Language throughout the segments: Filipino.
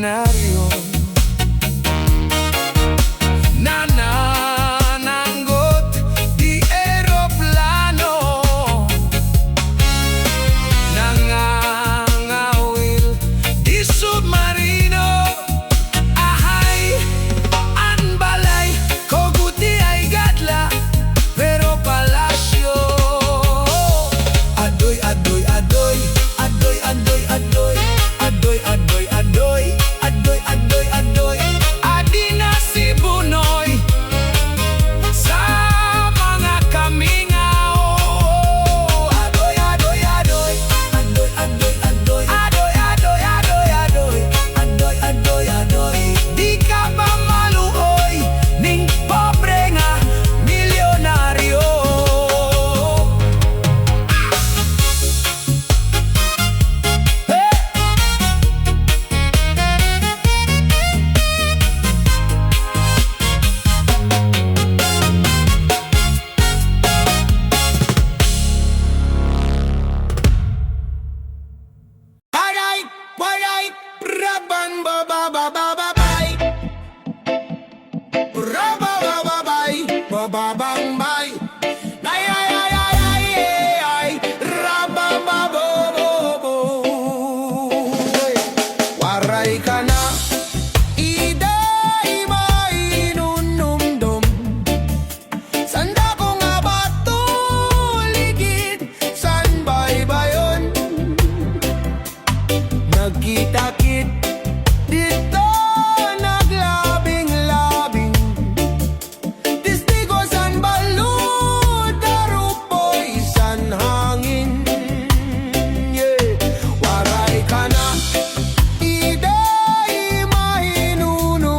milyonaryo. Nanananggot di eroplano, nangangawil di submarino. Ahay, ang balay, koguti ay gatla, pero palasyo. Adoy, adoy, adoy, adoy, adoy, adoy, adoy, adoy, adoy, adoy, adoy, adoy. Adi na si Bunoy sa mga kamingao. Adoy, adoy, adoy, adoy, adoy, adoy, adoy, adoy, adoy, adoy, adoy, adoy, adoy. Di ka ba maluoy ning pobre nga milyonaryo? Alright, alright, raban ba ba ba ba ba bay, raba ba ba bay, ba ba bang bay, ay ay ay ay ay ay, raba ba bo bo bo. Waray ka na, ida mainunumdum, sanda ko nga ba tuligid, san bay bayon? Nagkita-kit dito, naglabing-labing, testigo san balud, darupoy san hangin. Yeah. Waray ka na, iday mahinunumdum,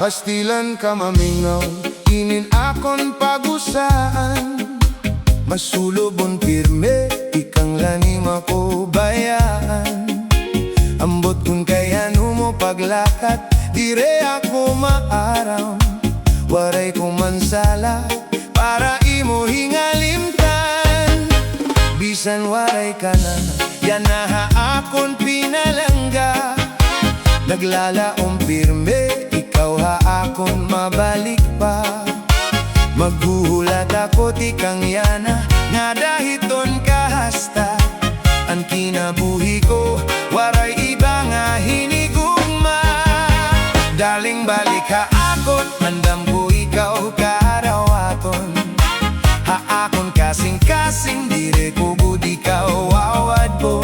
Pastilan ka mamingaw, inin akon pagusaan. Masulubon pirme, ikang lanim ako bayaan. Ambot kung kaya mo paglakat, dire ako maaram. Waray ko mansala, para imo hingalimtan. Bisan waray ka na, yan na akon pinalangga. Naglalaong pirme, ikaw akon mabalik pa. Maghuhulat ako tikang yana, nga dahiton kahasta. Ang kinabuhi ko, waray iba nga hinigugma. Daling balik akon, mandam ko ikaw karawaton. Akon kasing-kasing, dire ko gud ikaw awad po.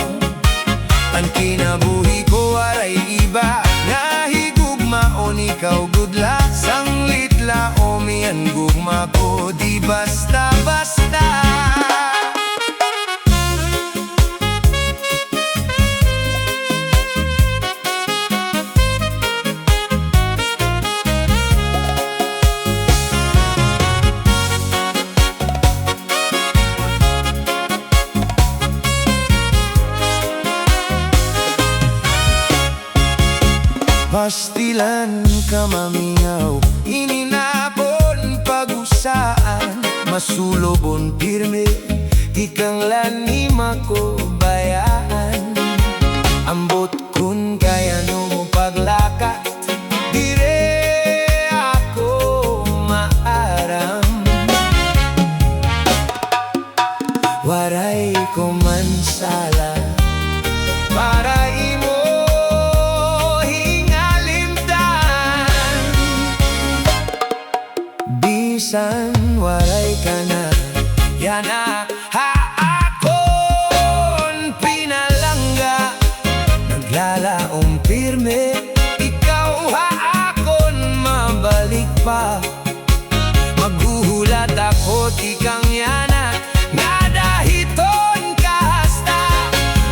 Ang kinabuhi ko, waray iba nga higugmaon, ikaw gudla. Sanglit laomi ang gugma ko, di basta-basta. Pastilan ka mamingaw, ininapon pagusaan. Masulobon pirme, ikang lanim ako bayaan. Ambot kun kaya mo paglakat, dire ako maaram. Waray ko mansala, para imo bisan waray ka na, yan na akon pinalangga. Naglalaong pirme, ikaw akon mabalik pa. Maghuhulat ako tikang yana, nga dahiton kahasta.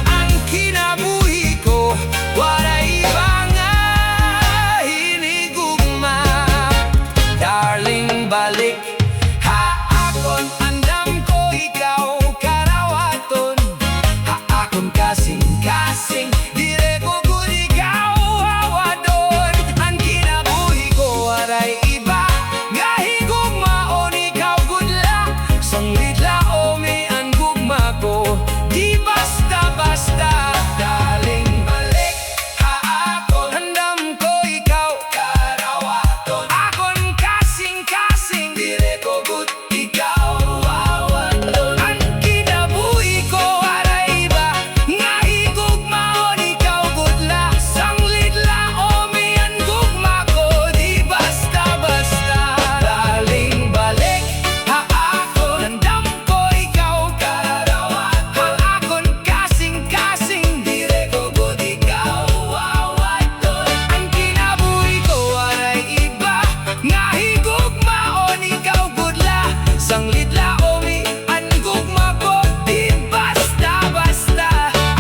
Ang kinabuhi ko, waray iba nga hinigugma. Darling, balik akon, andam ko ikaw karawaton. Akon kasing-kasing, dire ko gud ikaw awadon. Ang kinabuhi ko, waray iba nga higugmaon, ikaw gudla. Sanglit laomi ang gugma ko, di basta-basta. Darling, balik akon, andam ko ikaw karawaton. Akon kasing-kasing, dire ko gud ikaw awadon. Ang kinabuhi ko, waray iba nga higugmaon, ikaw gudla. Sanglit laomi ang gugma ko, di basta-basta. Darling, balik akon, andam ko ikaw karawaton. Akon kasing-kasing, dire ko gud ikaw awadon. Ang kinabuhi ko, waray iba nga higugmaon, ikaw gudla. Sanglit laomi ang gugma ko, di basta-basta.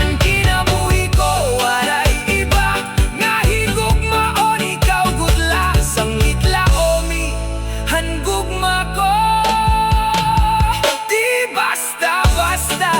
Ang kinabuhi ko, waray iba nga higugmaon, ikaw gudla. Sanglit laomi ang gugma ko, di basta-basta.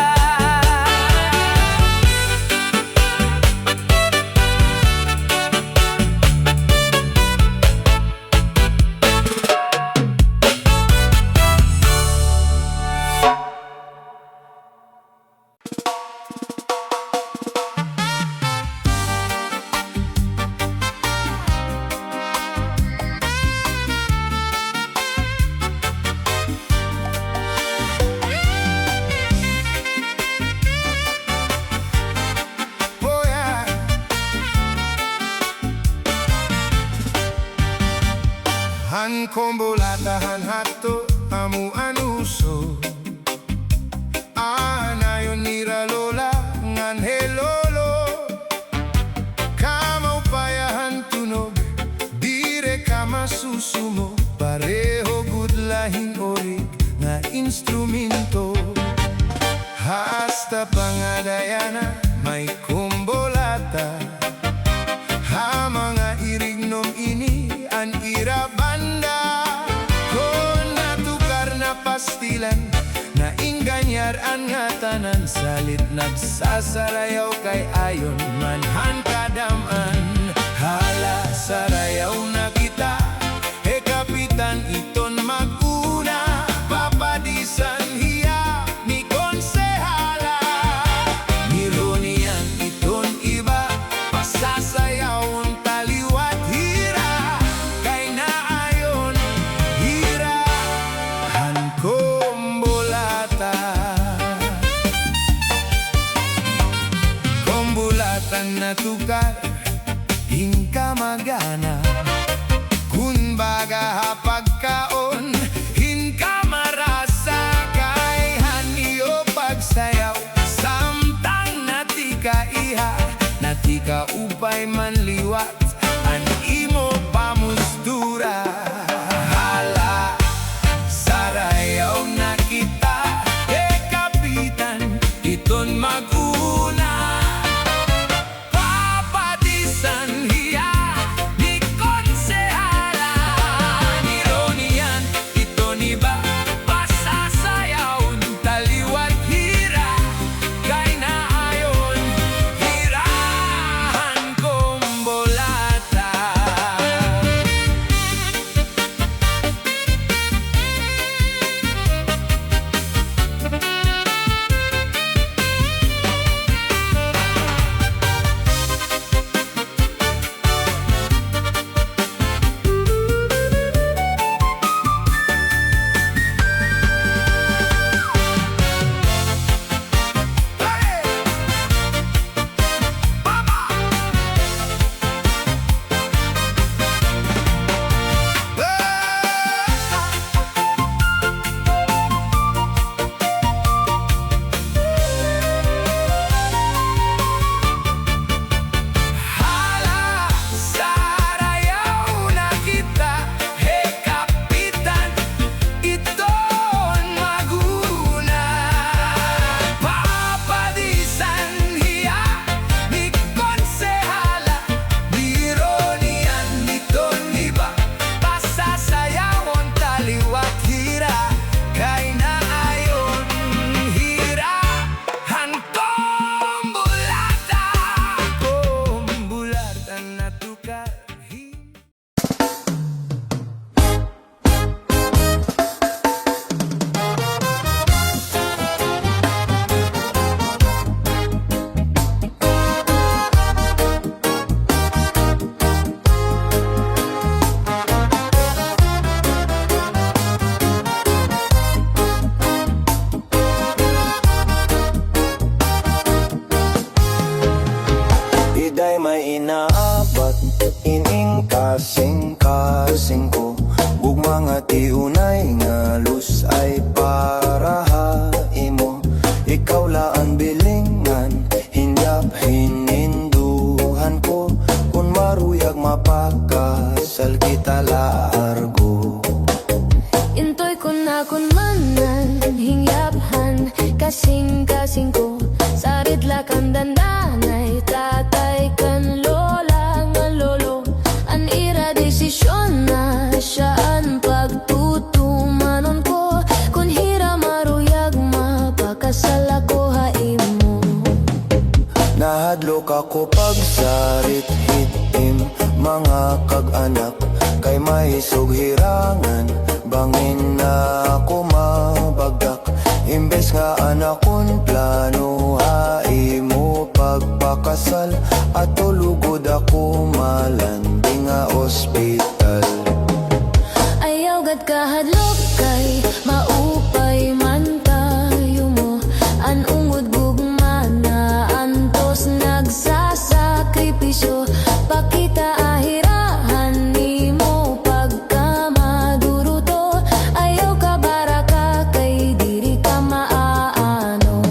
Oh yeah. Han kombolatahan hato amu anuso. Anayon nira lola ngan helolo. Kamaw payahan tunog, dire ka masusumo. Pareho gudlahin orig nga instrumento. Hasta pangadayana may kumbolata. Ha mga irignom ini an kapitan nga tanan salit nagsasarayaw kay ayon manhan kadaman. Hala sarayaw na kita, kapitan iton maguna, papadisan hiya ni konsehala. Nironian iton iba, pasasayawon taliwat hira, kay naayon hira kombolata. Kombulatan na tukar hingka magana, kun baga pagkaon hingka marasa, kay haniyo pagsayaw samtang natika iha, natika upay manliwat an imo pamustura. Hala sarayaw na kita, kapitan iton maguna, papadisan hiya ni konsehala. Nironian iton iba, pasasayawon taliwat hira, kay naayon hirahan kombolata. Iday may inaabat, ining kasing-kasing ko, ug mga tiunay nga lus ay para haimo. Ikaw laan bilingan, hinyap hininduhan ko, kun maruyag mapakasal kita laargo. Intoy ko na kun manan, hingyaphan, kasing-kasing ko, sarit lakang dandanay, tatay kan lola nga lolo, an ira desisyon na siyaan pagtutumanon ko, kun hira maruyag mapakasal ako haimo. Nahadlok ako pagsarit hitim, mga kag-anak, kay mahisog hirangan, bangin na ako mabagdak. Imbes nga anakon plano, haimo pagpakasal, at tulugod ako malandi nga ospital. Ayaw gad kahadlok kay maupay man tayo mo, an ungod gugma na antos nagsasakripisyo, pakita ahirahan nimo pagka maduro to. Ayaw ka baraka kay diri ka maaano.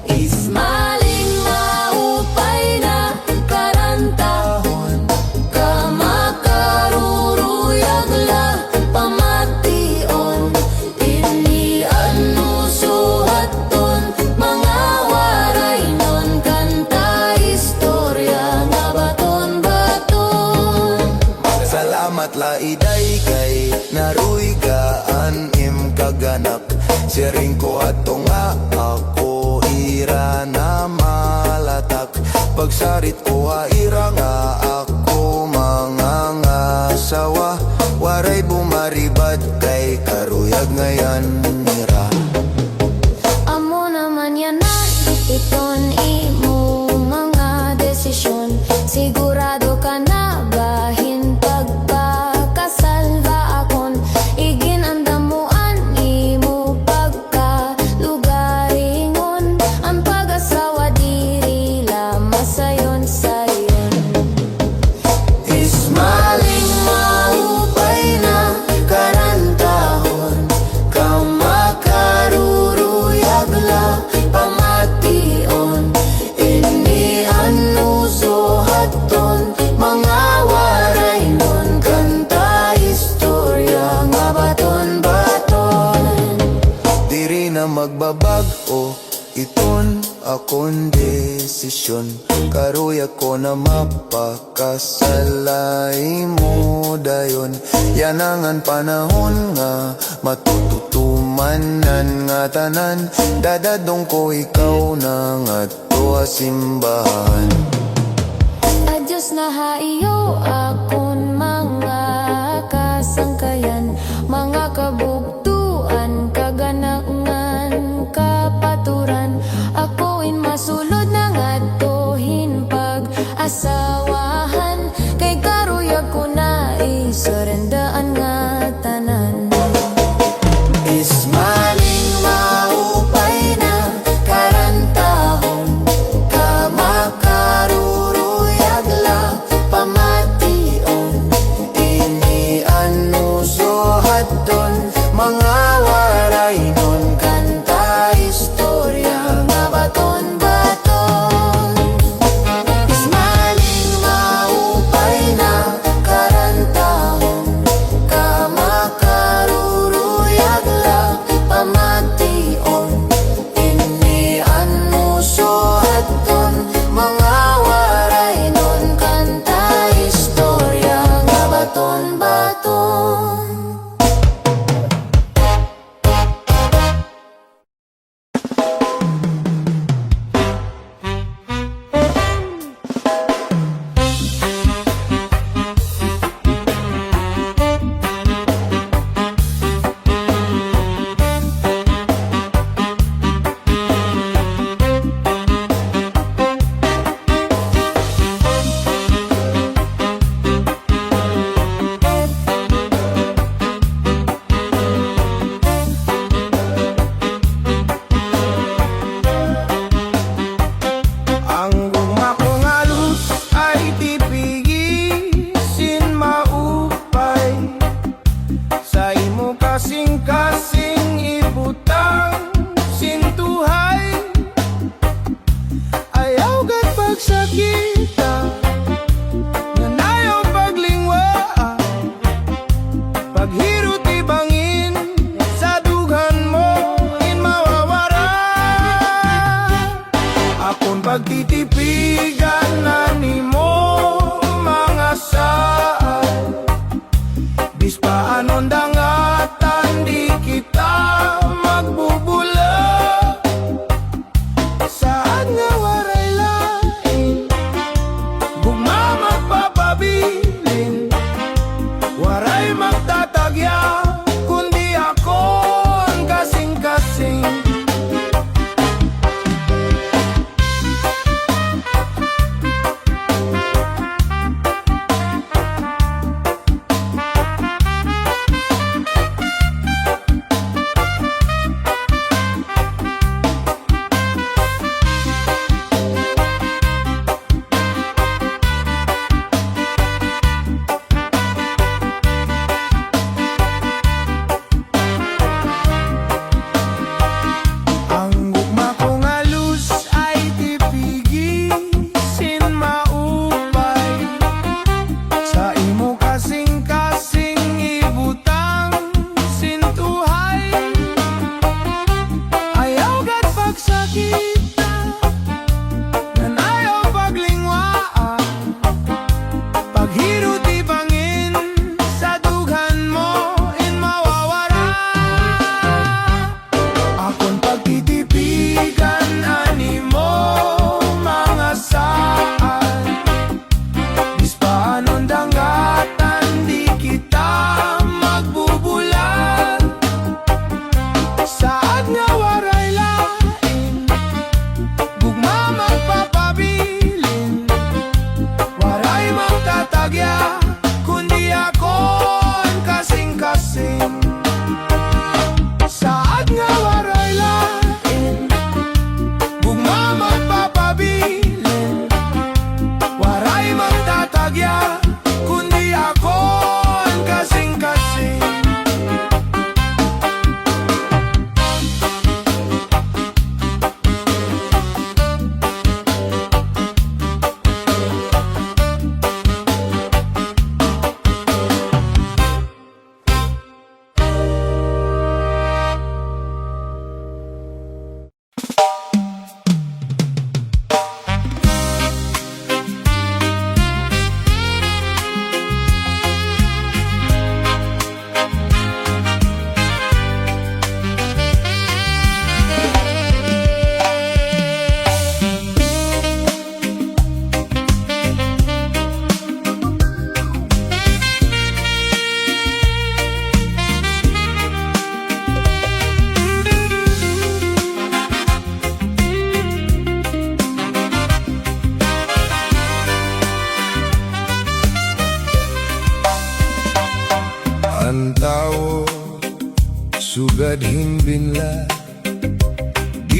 Ismaling maupay na karantahon, ka makaruruyag la pamation, inian mo suhaton, mga waray non kanta istorya nga baton-baton. Salamat la iday kay naruygaan im kaganak, Sharing ko ato nga ako ira na malatak. Pagsarit ko ira nga ako mga ngasawa. Waray bumaribad kay karuyag ngayon nira. Amo naman yan na iton imo mga desisyon. Sigurado ka na bahin pagpakasal ba akon? Igin ang damuan imo pagkalugaringon. Ang pag-asawa diri lama sayon sayon. Ismaling maupay na karantahon, kamakaruruyag la pamation. Ini anuso haton mga waray nun, kanta istorya nga baton-baton. Diri na magbabag-o iton akong desisyon. Karuya ko na mapakasalay mo dayon. Yanangan panahon nga matututumanan nga tanan. Dadadong ko ikaw na nga to simbahan. Adyos na haiyo akon mga kasangkayan, mga kabugtuan, kaganangan, kapaturan. Ako'y masulod na ngadtohin pag-asawahan, kay karuyag ko na isurendaan nga tanan. Ismaling maupay na karantahon, kamakaruruyag la pamation. Ini anuso haton mga waray nun, kanta istorya nga baton-baton. Ismaling maupay na karantahon, kamakaruruyag la pamation. Ini anuso haton mga waray nun, kanta istorya nga baton-baton. Ang gumakong halus ay tipigisin maupay. Sa imo kasing-kasing ibutang sintuhay. Ayaw gat pagsakita, nanayaw paglingwa. Paghirot ibangin sa dughan mo in mawawara. Akon pagtitipigan na nimo mga saan. Bis paanon dangatan di kita magbubula. Saan nga waray lain, gugma magpapabilin. Waray magtatagya, kundi ako ang kasing-kasing.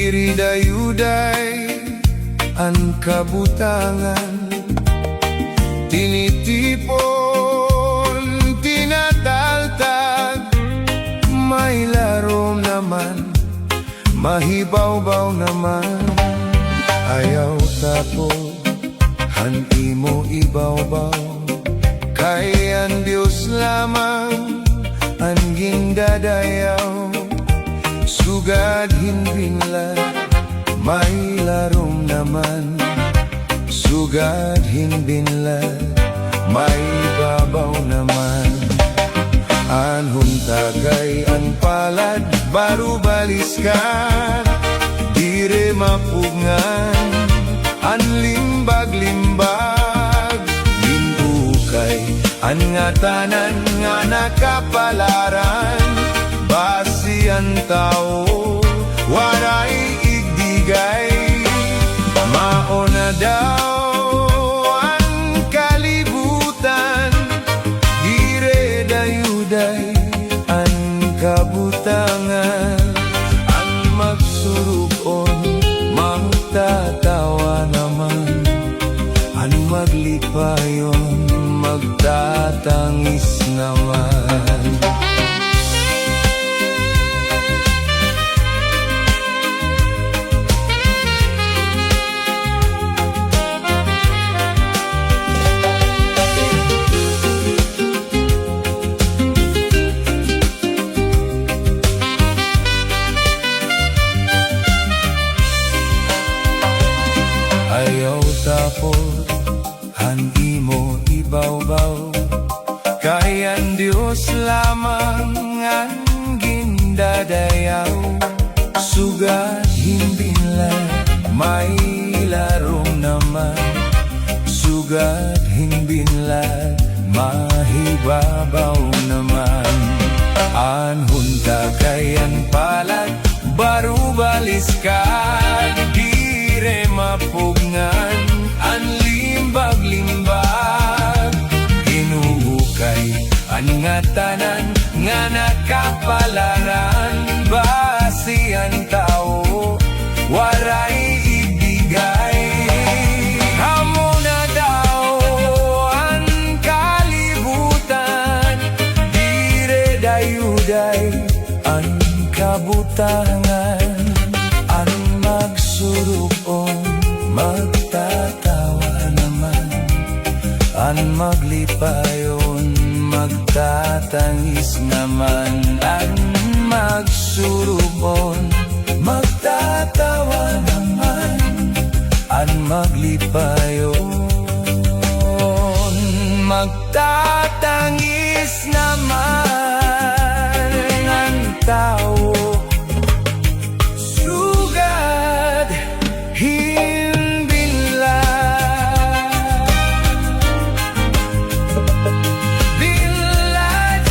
Diri dayuday ang kabutangan, tinitipon, tinataltag, may larom naman, mahibaw-baw naman. Ayaw tapo, hanti mo ibaw-baw, kay ang Diyos lamang ang gindadayaw. Sugad hinbinlad, may larom naman. Sugad hinbinlad, may babaw naman. Anhon tagay ang palad, baru baliskan, dire mapungan, an limbag-limbag. Ginukay, an ngatanan nga nakapalaran, basi ang tao, waray igdigay. Mauna daw ang kalibutan, dire dayuday ang kabutangan. Ang magsurukon, magtatawa naman, ang maglipayon, magtatangis naman. Ayaw tapot, handi mo ibaw-baw, kay ang Diyos lamang ang gindadayaw. Sugad hinbinlad, may larom naman. Sugad hinbinlad, mahibabaw naman. Anhon tagay ang palad, baru baliskan, dire mapungan, ang limbag-limbag. Hinuhukay ang ngatanan nga nakapalaran, basi ang tao, waray ibigay. Amo na daw ang kalibutan, dire dayuday ang kabutangan. Ang magsurukon, magtatawa naman, ang maglipayon, magtatangis naman. Ang magsurukon, magtatawa naman, ang maglipayon, magtatangis naman. Ang tao, sugad hinbinlad, binlad.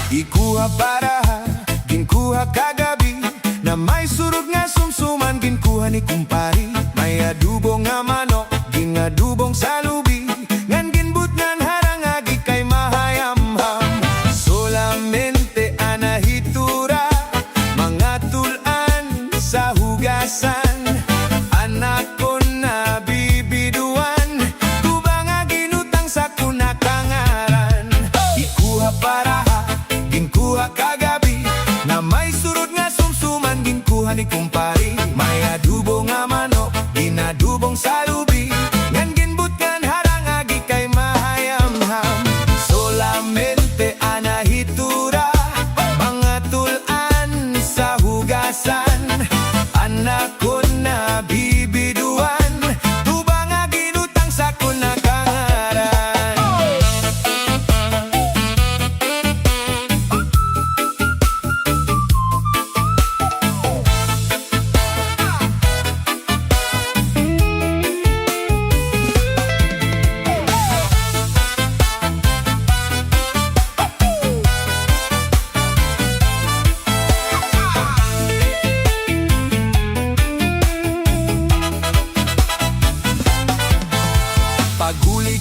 Ikuha para ginkuha kagabi, na may surog nga sumsuman, ginkuha ni kumpari. May adubong nga manok, ginadubong sa lubi, ngan ginbut ngan harangagi kay mahayamham. Solamente anahitura, mga tulan sa hugasan. Anak ko na bibiduan, tuba nga ginutang sa kunakangaran. Ikuha para ginkuha kagabi, na may surod nga sumsuman, ginkuha ni kumpari. May adubo nga manok,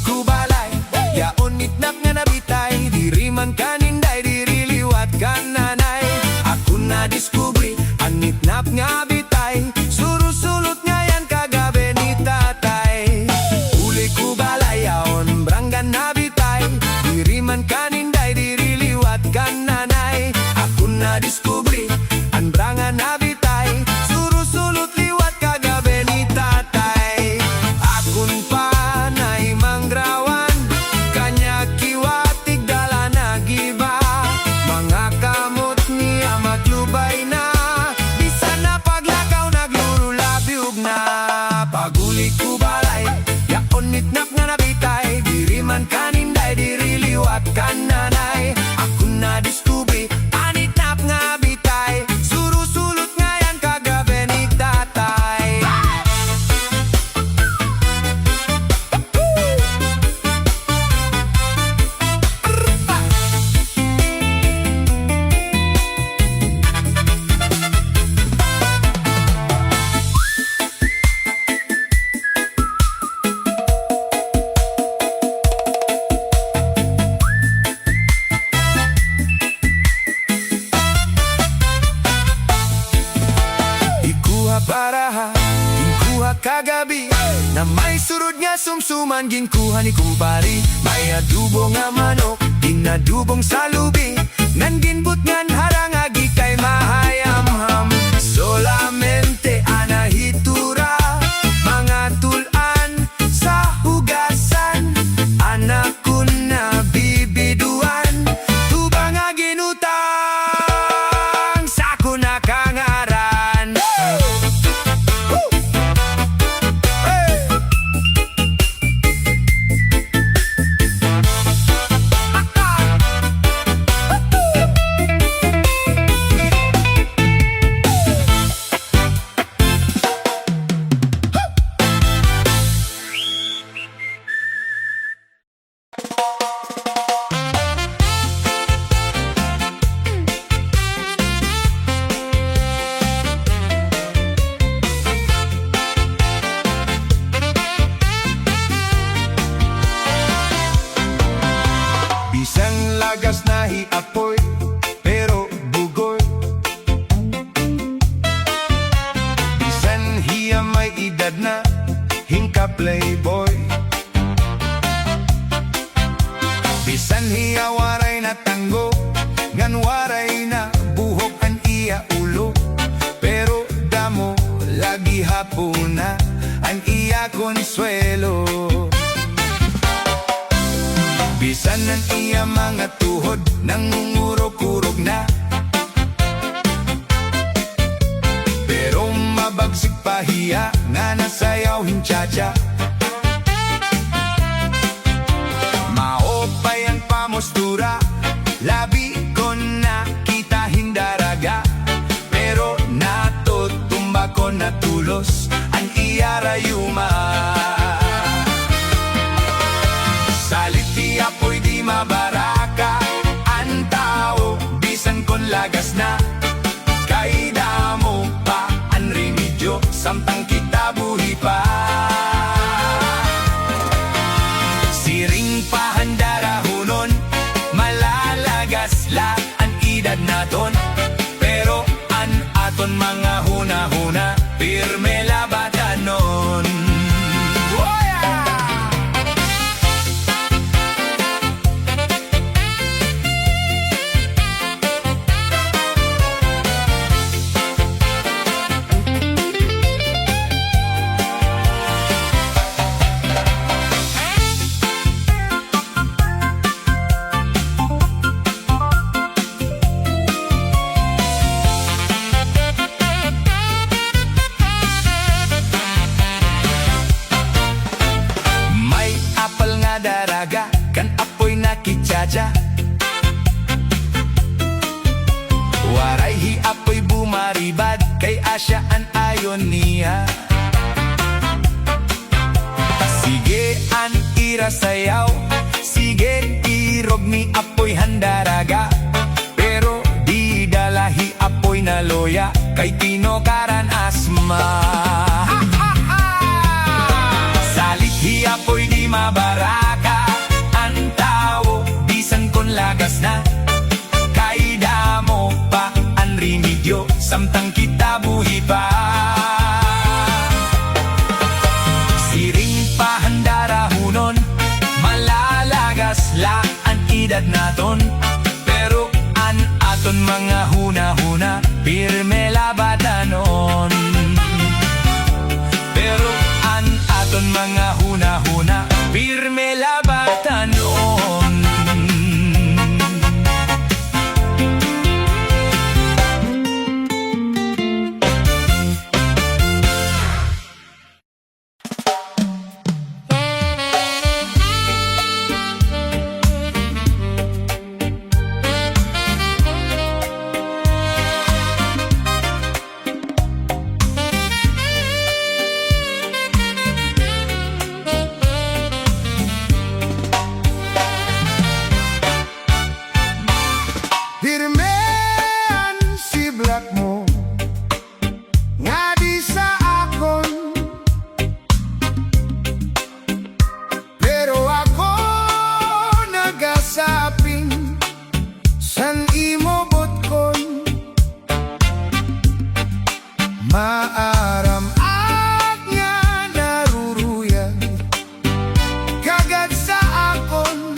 kubalay, yaon nitnap nga nabitay, diri man kaninday, diri liwat kananay. Ako na diskubri, ang nitnap nga bitay, surusulot nga yan kagabi ni tatay. Uli kubalay, yaon branggan nabitay, diri man kaninday, diri liwat kananay. Ako na diskubri, ang branggan nabitay, surusulot liwat kagabi ni tatay. Akun panay mangrawan, kanya kiwatig dala na giba. Mga kamot niya maglubay na, bisan na paglakaw naglululabyog na. Paguli kubalay, yaon nitnap nga nabitay, diri man kaninday, diri liwat kananay. Ako na diskubri, anitnap nga bitay, surusulot nga yan kagabi ni tatay. Ikuha paraha, ginkuha kagabi, na may surod nga sumsuman, ginkuha ni kumpari. May adubo nga manok, ginadubong sa lubi, nan ginbut ngan harang agi kay mahayamham. Solamente anahitura, mga tulan sa hugasan, anak ko na bibiduan, tubang nga ginutang sa kuna kangaran. Bisang lagas na hiapoy, pero bugoy. Bisan hiya may edad na, hingka playboy. Bisan hiya waray na tanggo, ngan waray na buhok an iya ulo. Pero damo lagi hapuna, ang iya konsuelo. Bisan ang iya mga tuhod, nangungurok-urog na. Pero mabagsik pa hiya, nga nasayaw hinchacha. Maopay ang pamostura, labi ko na kita hindaraga. Pero natutumba ko na tulos, ang iya rayuma. Saliti apoy di mabaraka, ang tao bisan kon lagas na. Kay damo pa ang remedyo, samtang kita buhi pa. Siring pahandarahunon, malalagas la ang edad naton. Pero an aton mga huna-huna, pirme labatanon. Daraga, kan apoy nakitsacha. Waray hi apoy bumaribad, kay asya an ayon niya. Sige an ira sayaw, sige irog mi apoy handaraga. Pero di dalahi apoy na loya, kay tinokaran asma. Salit hi apoy di mabarak, samtang kita buhi pa. Siring pahandara hunon, malalagas la ang edad naton. Pero an aton mga huna-huna, pirme labatanon. Pero an aton mga huna-huna, pirme labatanon. Hirmean si black mo nga di sa akon, pero ako nagasaping san imo botkon. Maaram at nga naruruyag kagad sa akon.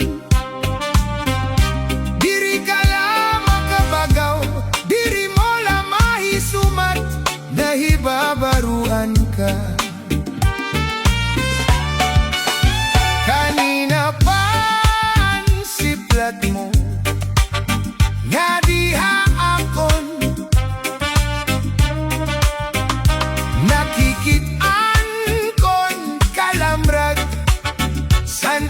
Diri ka lang makabagaw, diri mo lang mahisumat, nahibabaruan ka. Kanina pa ang siplat mo nga diha akon, nakikit-an kon kalamrag san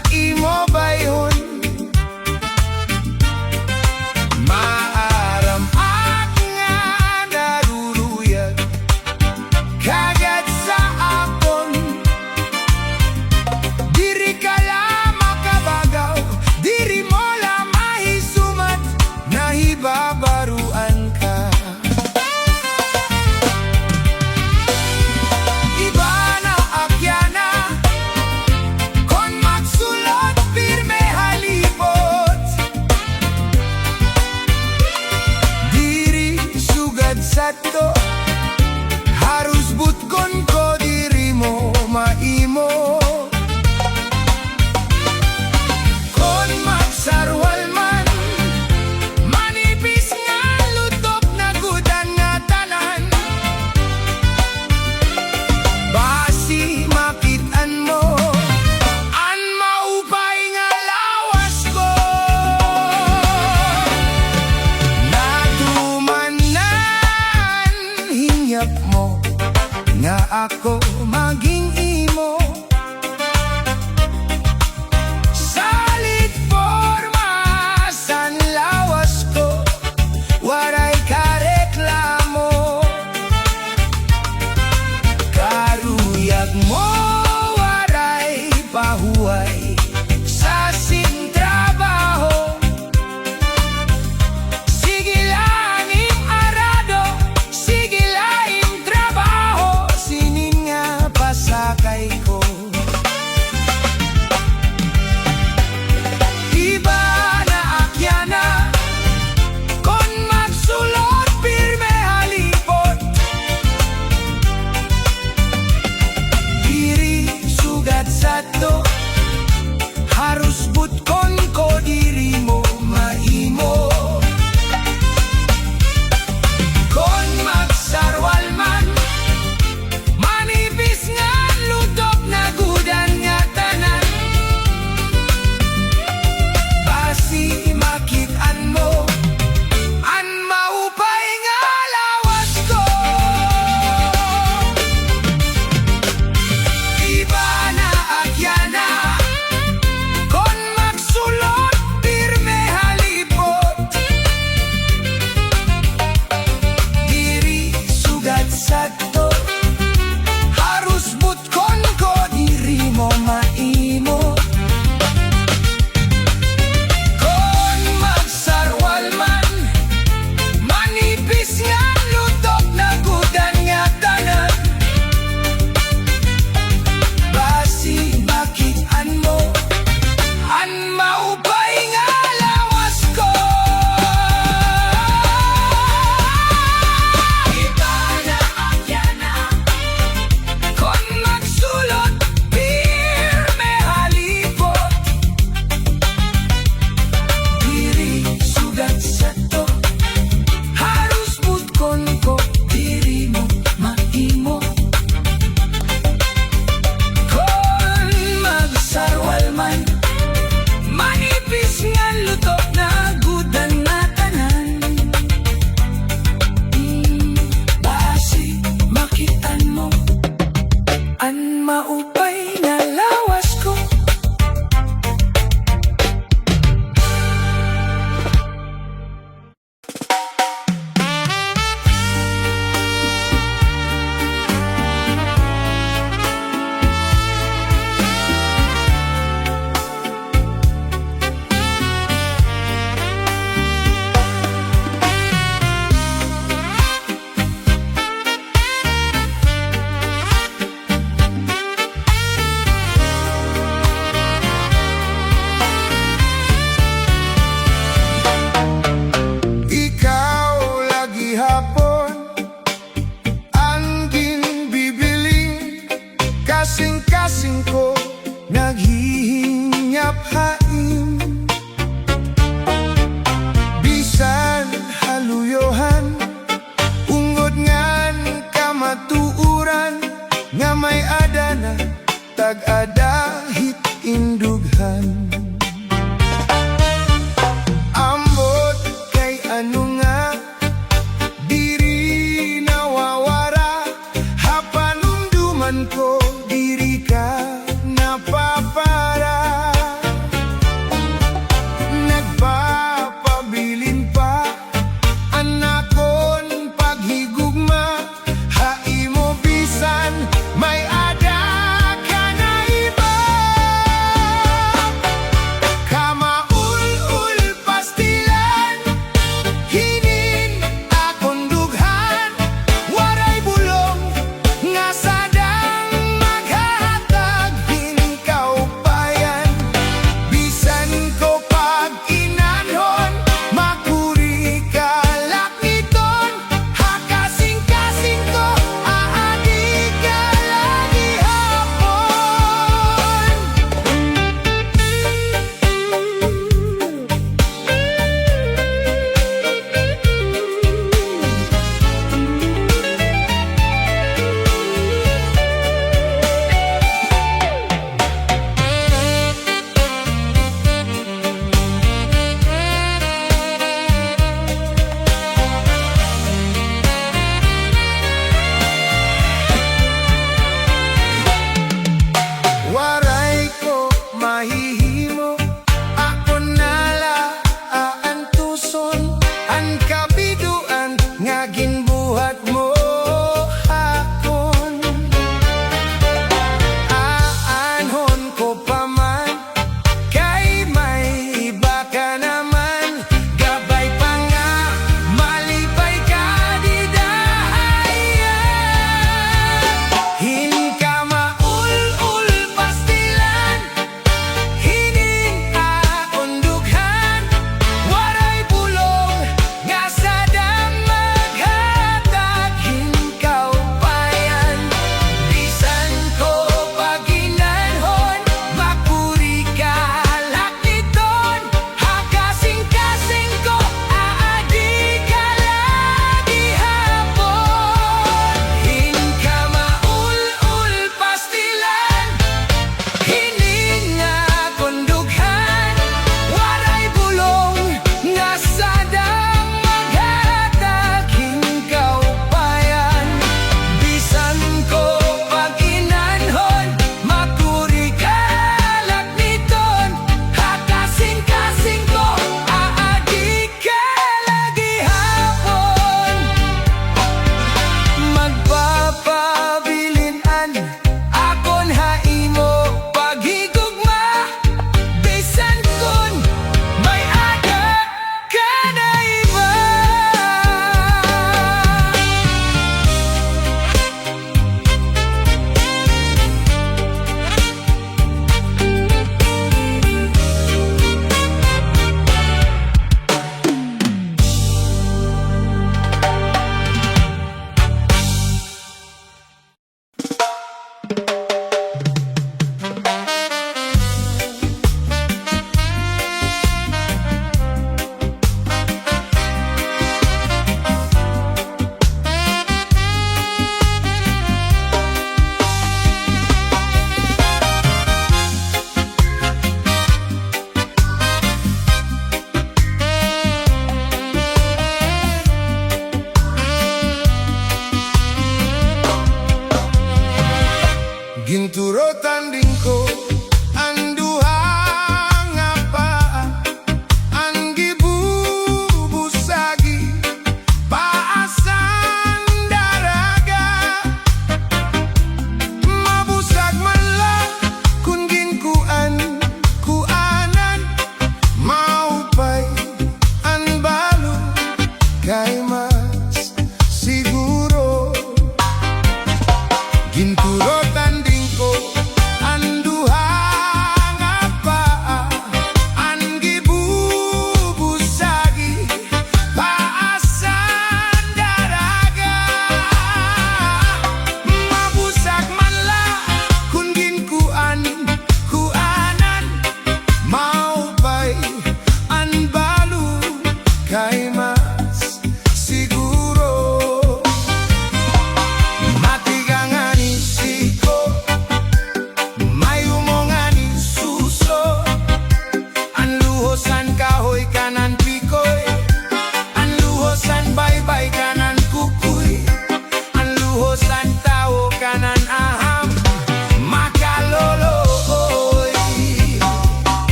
haim bisan haluyohan ungod ngan kamatuuran nga may adana tag-ada hit indughan ambot kay ano nga diri nawawara hapanumduman ko diri ka napapara nagpapabilin pa anakon paghigugma haimo bisan may ada ka na iba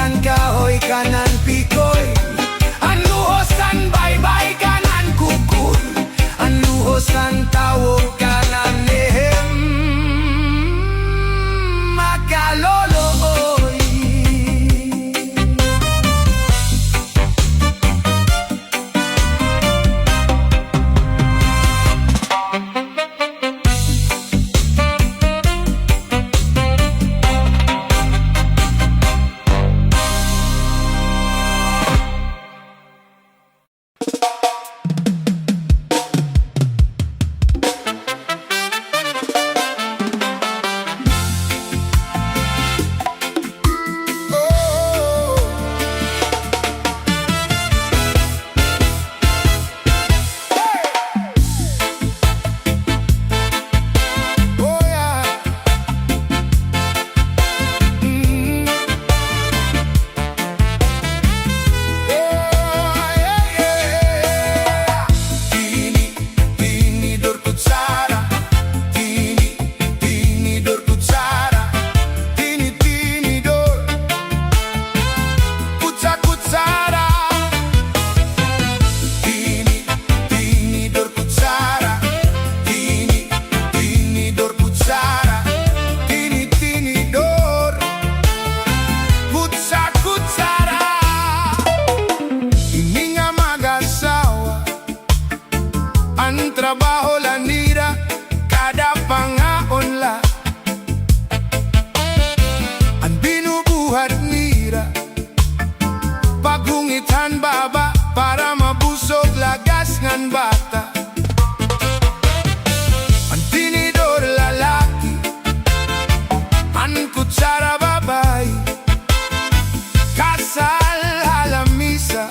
ang kahoy kanan pikoy, ang luhos ang baybay kanan kukoy, ang luhos ang tawog kanan lehem makaloloy. Oh yeah. Tinidor kutsara, tinidor kutsara, tinidor kutsara, tinidor kutsara, tinidor kutsara, tinidor kutsara. Ini nga mag-asawa, ang trabaho lanira, kada pangaon la. Ang binubuhat nira, pagungitan baba, para mabusog lagas ngan bata. Ang tinidor lalaki, ang kutsara babay, kasal halamisa,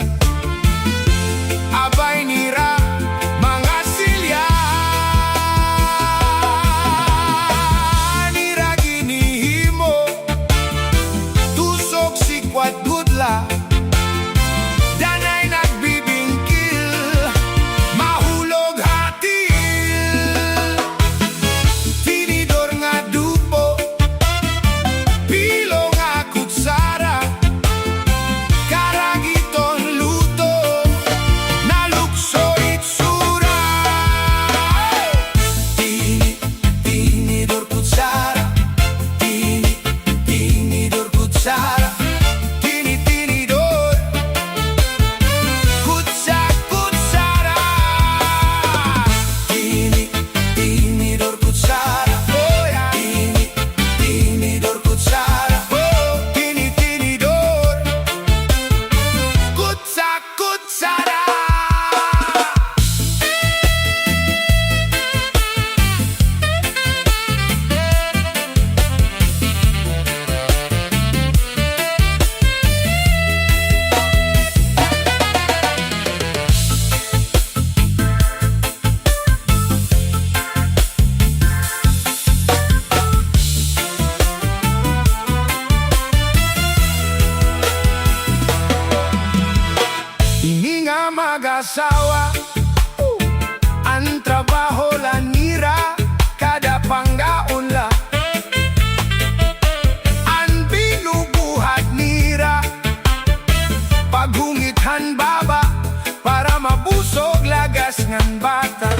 abay nira, mga silya. Nira ginihimo, tusok si kwadgudla, danay nagbibingkil, mahulog hatil. Tinidor nga dupo, pilo nga kutsara, karagiton luto, nalukso itsura. Tinidor kutsara, tinidor kutsara, tinidor kutsara. Tinidor kutsara, oh yeah. Tinidor kutsara, oh, tinidor kutsara. Ini nga mag-asawa, ang trabaho lanira, kada panggaon la. Ang binubuhat nira, paghungithan baba, para mabusog lagas ngan bata.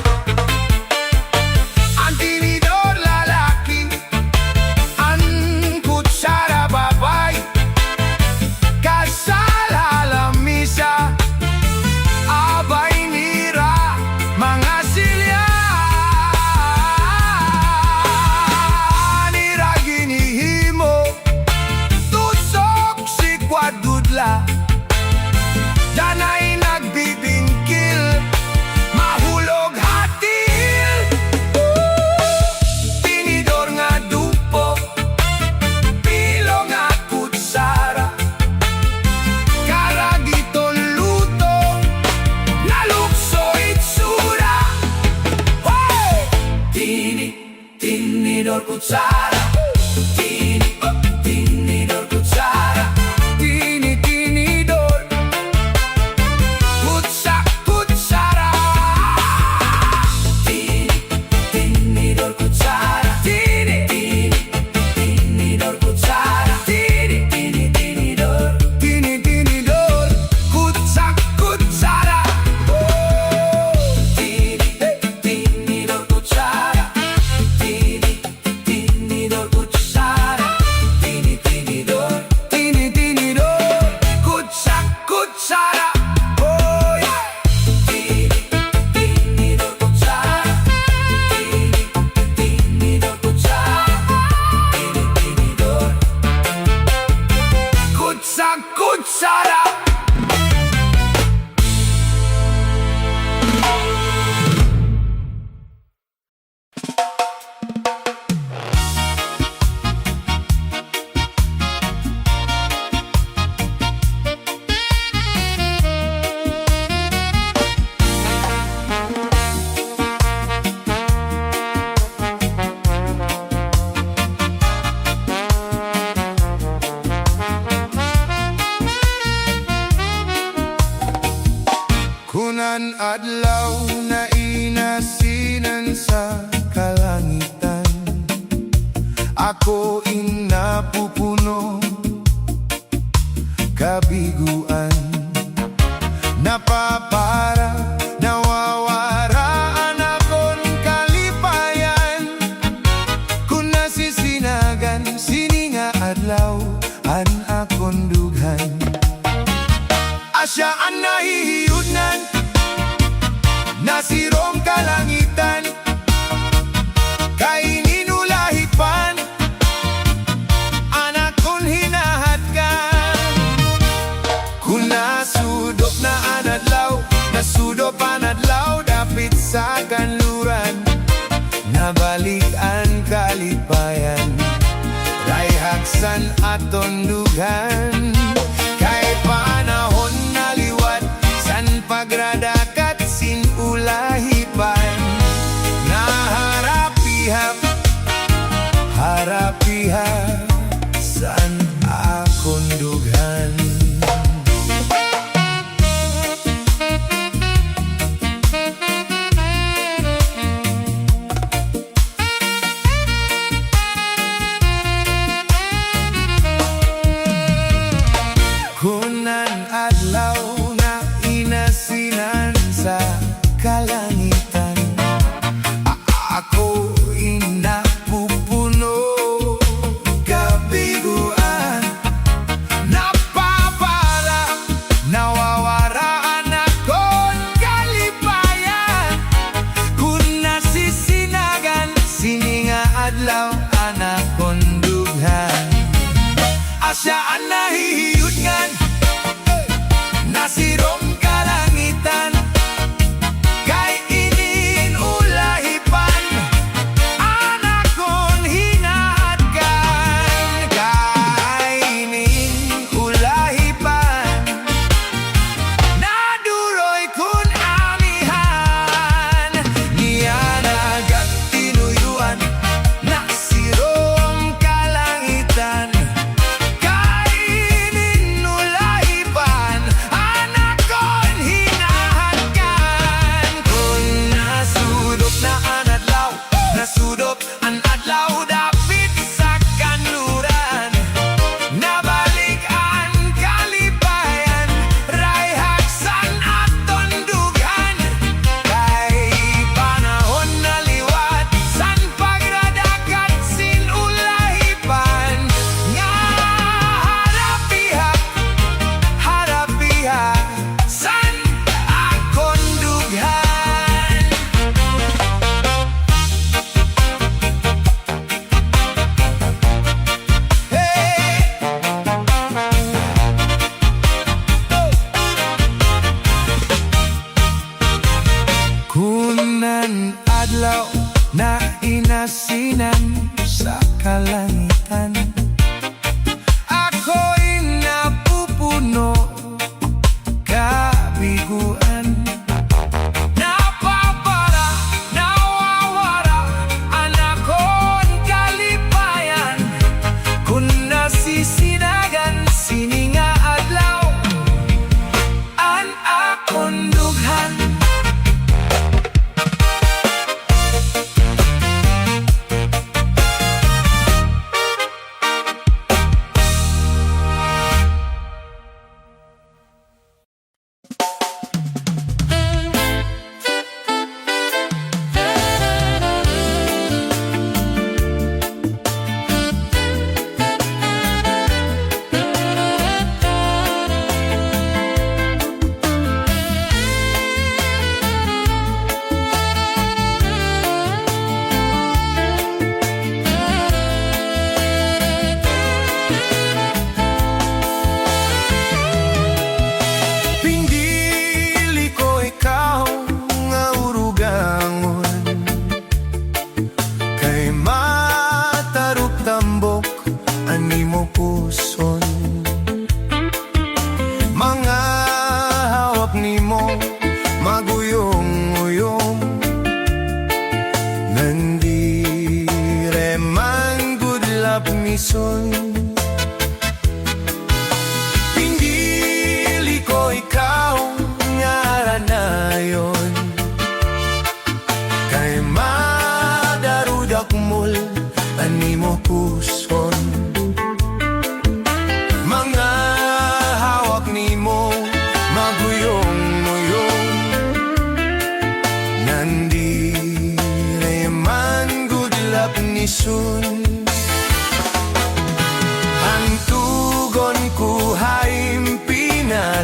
Ang tinidor lalaki, ang kutsara babay, kasal halamisa, abay nira, mga silya. Nira ginihimo, tusok si kwadudla, danay nagbibingkil, mahulog hatil. Tinidor nga dupo, pilo nga kutsara, karagiton luto, nalukso itsura. Hey! Tinidor kutsara, tinidor kutsara, tinidor kutsara. Tinidor kutsara, tinidor kutsara, tinidor sarap. Kunan adlaw na inasinan sa kalangitan, ako inapupuno kabiguan, napapara nawawaraan akong kalipayan, kung nasisinagan sininga adlaw an akong dughan. Asya ang nahihiyudnan, nasirong kalangitan, kainin ulahipan, anak kong hinahadkan. Kung nasudop na anadlaw, nasudop anadlaw, dapit sa kanluran, nabalik ang kalipayan, rayhaksan aton dughan. Kay panahon naliwat, san pagradakat sin ulahipan, naharapihap, harapihap, san akong dughan. Kunan adlaw na inasinan sa kalangitan, ako inapupuno kabiguan, napapala nawawaraan akong kalipayan, kung nasisinagan sininga adlaw anak kong dughan. Asya ang nahihiyudngan,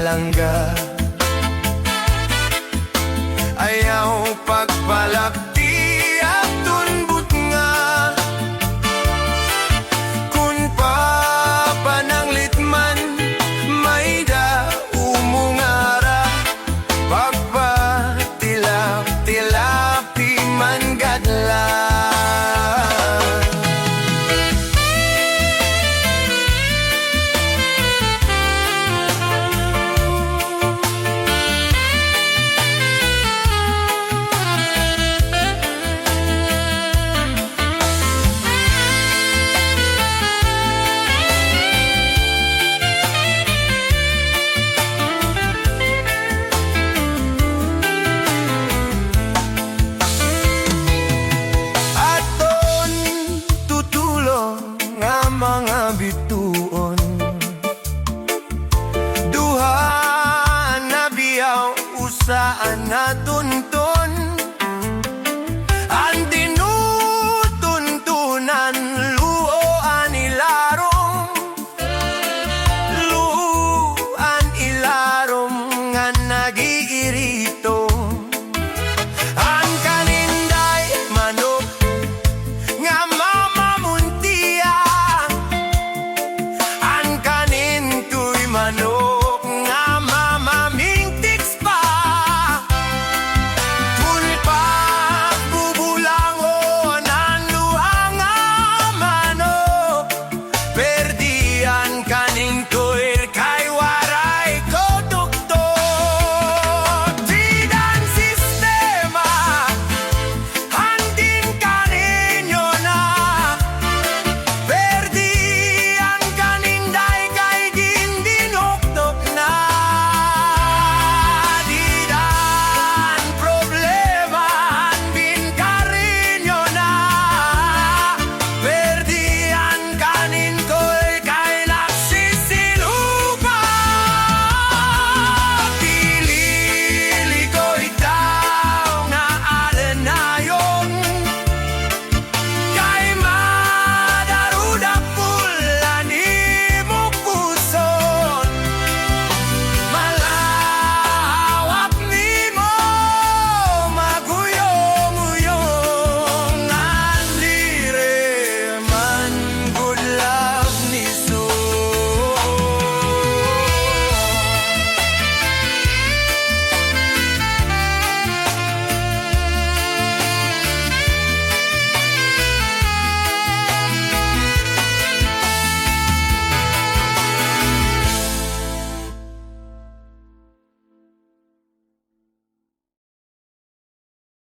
palangga. Ayaw pagpalakti atun but nga, kun papananglit man may da umungara, pagpatilap-tilapi man gadla. Aton tutulong nga mga bituon, duha na biyaw usaan na tunto.